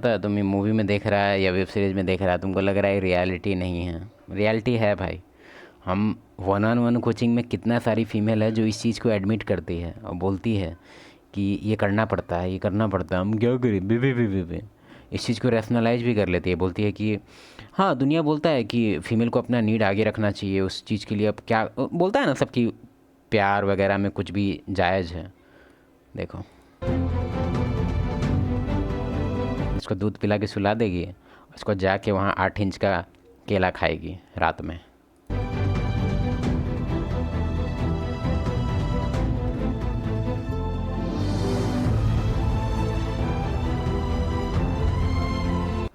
होता है, तुम ये मूवी में देख रहा है या वेब सीरीज़ में देख रहा है, तुमको लग रहा है रियलिटी नहीं है। रियलिटी है भाई। हम वन ऑन वन कोचिंग में कितना सारी फीमेल है जो इस चीज़ को एडमिट करती है और बोलती है कि ये करना पड़ता है, ये करना पड़ता है, हम क्या करें, बे बे बे बे बे। इस चीज़ को रैशनलाइज भी कर लेती है, बोलती है कि हाँ दुनिया बोलता है कि फ़ीमेल को अपना नीड आगे रखना चाहिए, उस चीज़ के लिए अब क्या बोलता है ना सबकी प्यार वगैरह में कुछ भी जायज़ है। देखो, इसको दूध पिला के सुला देगी, उसको जाके वहाँ 8 इंच का केला खाएगी रात में।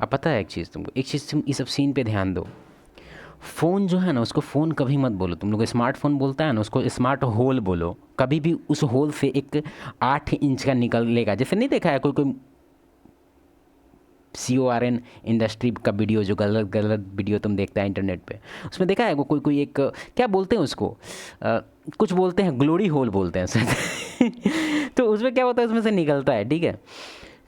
अब पता है एक चीज़ तुमको, एक चीज़ तुम इस सब सीन पे ध्यान दो। फ़ोन जो है ना, उसको फ़ोन कभी मत बोलो। तुम लोग स्मार्टफोन बोलता है ना, उसको स्मार्ट होल बोलो। कभी भी उस होल से एक 8 इंच का निकलेगा। जैसे नहीं देखा है कोई कोई CORN इंडस्ट्री का वीडियो, जो गलत गलत वीडियो तुम देखता है इंटरनेट पे, उसमें देखा है वो कोई कोई एक क्या बोलते हैं उसको, कुछ बोलते हैं ग्लोरी होल बोलते हैं शायद। तो उसमें क्या होता है, उसमें से निकलता है, ठीक है।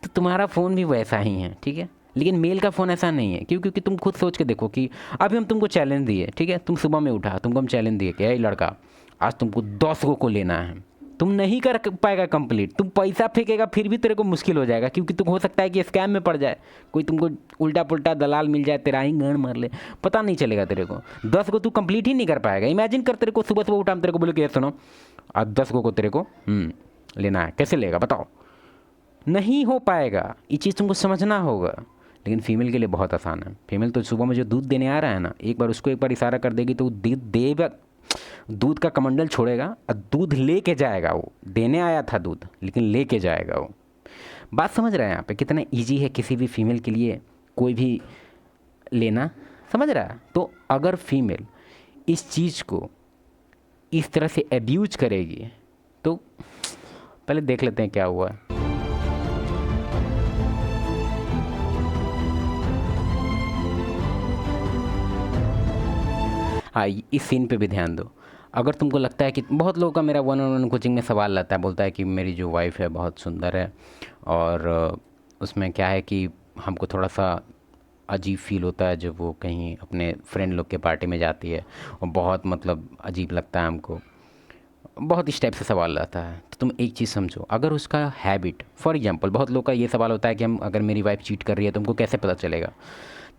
तो तुम्हारा फ़ोन भी वैसा ही है, ठीक है। लेकिन मेल का फ़ोन ऐसा नहीं है। क्योंकि तुम खुद सोच के देखो कि अभी हम तुमको चैलेंज दिए, ठीक है, तुम सुबह में उठा, तुमको हम चैलेंज दिए कि ये लड़का आज तुमको 10 को लेना है, तुम नहीं कर पाएगा कंप्लीट, तुम पैसा फेंकेगा फिर भी तेरे को मुश्किल हो जाएगा। क्योंकि तुम हो सकता है कि स्कैम में पड़ जाए, कोई तुमको उल्टा पुल्टा दलाल मिल जाए, तेरा ही गांड मार ले, पता नहीं चलेगा तेरे को। 10 को तू कंप्लीट ही नहीं कर पाएगा। इमेजिन कर, तेरे को सुबह सुबह उठा, तेरे को बोले कि सुनो आज 10 को तेरे को लेना है, कैसे लेगा बताओ। नहीं हो पाएगा, ये चीज़ तुमको समझना होगा। लेकिन फीमेल के लिए बहुत आसान है। फीमेल तो सुबह में जो दूध देने आ रहा है ना, एक बार उसको एक बार इशारा कर देगी तो वो दूध देगा, दूध का कमंडल छोड़ेगा और दूध लेके जाएगा। वो देने आया था दूध, लेकिन लेके जाएगा वो। बात समझ रहे हैं यहाँ पे कितना इजी है किसी भी फीमेल के लिए कोई भी लेना, समझ रहा है। तो अगर फीमेल इस चीज़ को इस तरह से एब्यूज करेगी तो पहले देख लेते हैं क्या हुआ है। हाँ, इस सीन पे भी ध्यान दो। अगर तुमको लगता है कि बहुत लोगों का मेरा वन ऑन वन कोचिंग में सवाल आता है, बोलता है कि मेरी जो वाइफ है बहुत सुंदर है और उसमें क्या है कि हमको थोड़ा सा अजीब फील होता है जब वो कहीं अपने फ्रेंड लोग के पार्टी में जाती है, और बहुत मतलब अजीब लगता है हमको। बहुत इस टाइप से सवाल आता है। तो तुम एक चीज़ समझो, अगर उसका हैबिट, फॉर एग्जांपल बहुत लोग का ये सवाल होता है कि हम अगर मेरी वाइफ चीट कर रही है तुमको कैसे पता चलेगा।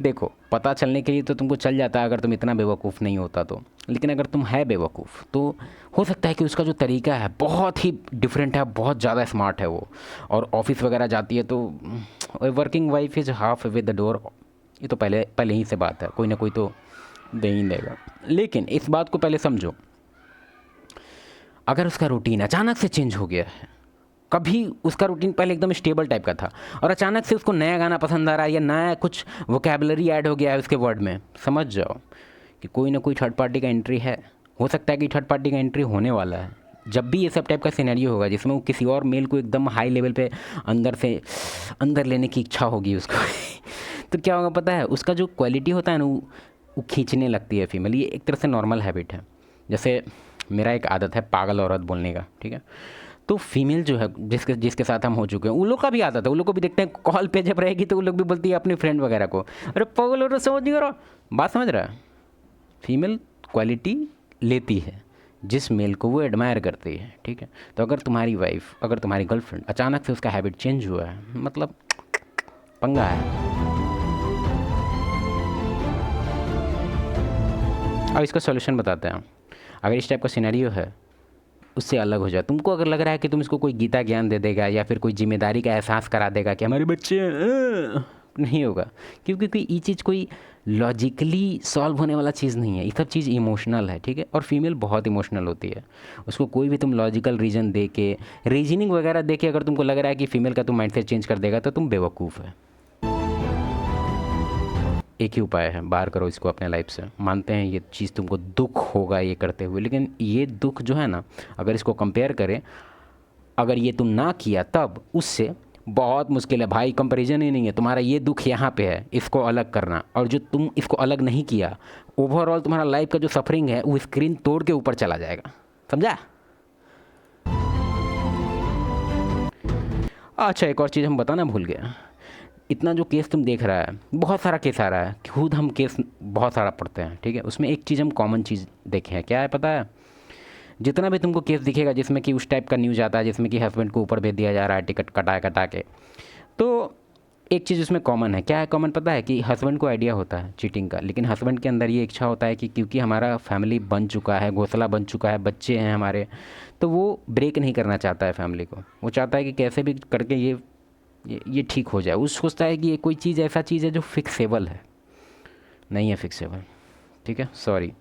देखो, पता चलने के लिए तो तुमको चल जाता है अगर तुम इतना बेवकूफ़ नहीं होता तो। लेकिन अगर तुम है बेवकूफ़ तो हो सकता है कि उसका जो तरीका है बहुत ही डिफरेंट है, बहुत ज़्यादा स्मार्ट है वो, और ऑफिस वगैरह जाती है तो working wife is half way the door. ये तो पहले पहले ही से बात है, कोई ना कोई तो दे ही देगा। लेकिन इस बात को पहले समझो, अगर उसका रूटीन अचानक से चेंज हो गया है, कभी उसका रूटीन पहले एकदम स्टेबल टाइप का था और अचानक से उसको नया गाना पसंद आ रहा है या नया कुछ वोकेबलरी ऐड हो गया है उसके वर्ड में, समझ जाओ कि कोई ना कोई थर्ड पार्टी का एंट्री है। हो सकता है कि थर्ड पार्टी का एंट्री होने वाला है। जब भी ये सब टाइप का सिनेरियो होगा जिसमें वो किसी और मेल को एकदम हाई लेवल पे अंदर से अंदर लेने की इच्छा होगी उसको तो क्या होगा पता है, उसका जो क्वालिटी होता है ना वो खींचने लगती है फीमेल। ये एक तरह से नॉर्मल हैबिट है। जैसे मेरा एक आदत है पागल औरत बोलने का, ठीक है। तो फीमेल जो है जिसके जिसके साथ हम हो चुके हैं, उन लोग का भी आदत है, उन लोग को भी देखते हैं कॉल पे जब रहेगी तो वो लोग भी बोलती है अपने फ्रेंड वगैरह को, अरे पागल औरत समझ नहीं रहा। बात समझ रहा है। फीमेल क्वालिटी लेती है जिस मेल को वो एडमायर करती है, ठीक है। तो अगर तुम्हारी वाइफ, अगर तुम्हारी गर्लफ्रेंड अचानक से उसका हैबिट चेंज हुआ है, मतलब पंगा है। अब इसका सॉल्यूशन बताते हैं। अगर इस टाइप का सिनेरियो है, उससे अलग हो जाए। तुमको अगर लग रहा है कि तुम इसको कोई गीता ज्ञान दे देगा या फिर कोई जिम्मेदारी का एहसास करा देगा कि हमारे बच्चे नहीं होगा। क्योंकि ये चीज़ कोई लॉजिकली सॉल्व होने वाला चीज़ नहीं है, ये सब चीज़ इमोशनल है, ठीक है। और फीमेल बहुत इमोशनल होती है। उसको कोई भी तुम लॉजिकल रीज़न दे के, रीजनिंग वगैरह दे के अगर तुमको लग रहा है कि फ़ीमेल का तुम माइंडसेट चेंज कर देगा तो तुम बेवकूफ़ है। एक ही उपाय है, बाहर करो इसको अपने लाइफ से। मानते हैं ये चीज़ तुमको दुख होगा ये करते हुए, लेकिन ये दुख जो है ना, अगर इसको कंपेयर करें, अगर ये तुम ना किया तब उससे बहुत मुश्किल है भाई, कंपैरिजन ही नहीं है। तुम्हारा ये दुख यहाँ पे है, इसको अलग करना, और जो तुम इसको अलग नहीं किया, ओवरऑल तुम्हारा लाइफ का जो सफरिंग है वो स्क्रीन तोड़ के ऊपर चला जाएगा। समझा? अच्छा, एक और चीज़ हम बताना भूल गए। इतना जो केस तुम देख रहा है, बहुत सारा केस आ रहा है, खुद हम केस बहुत सारा पढ़ते हैं, ठीक है। उसमें एक चीज़ हम कॉमन चीज़ देखे हैं, क्या है पता है? जितना भी तुमको केस दिखेगा जिसमें कि उस टाइप का न्यूज़ आता है जिसमें कि हस्बैंड को ऊपर भेज दिया जा रहा है टिकट कटा कटा के, तो एक चीज़ उसमें कॉमन है। क्या है कॉमन पता है? कि हस्बैंड को आइडिया होता है चीटिंग का, लेकिन हस्बैंड के अंदर ये इच्छा होता है कि क्योंकि हमारा फैमिली बन चुका है, घोंसला बन चुका है, बच्चे हैं हमारे, तो वो ब्रेक नहीं करना चाहता है फैमिली को। वो चाहता है कि कैसे भी करके ये ठीक हो जाए। वो सोचता है कि ये कोई चीज़ ऐसा चीज़ है जो फिक्सेबल है, नहीं है फिक्सेबल, ठीक है। सॉरी।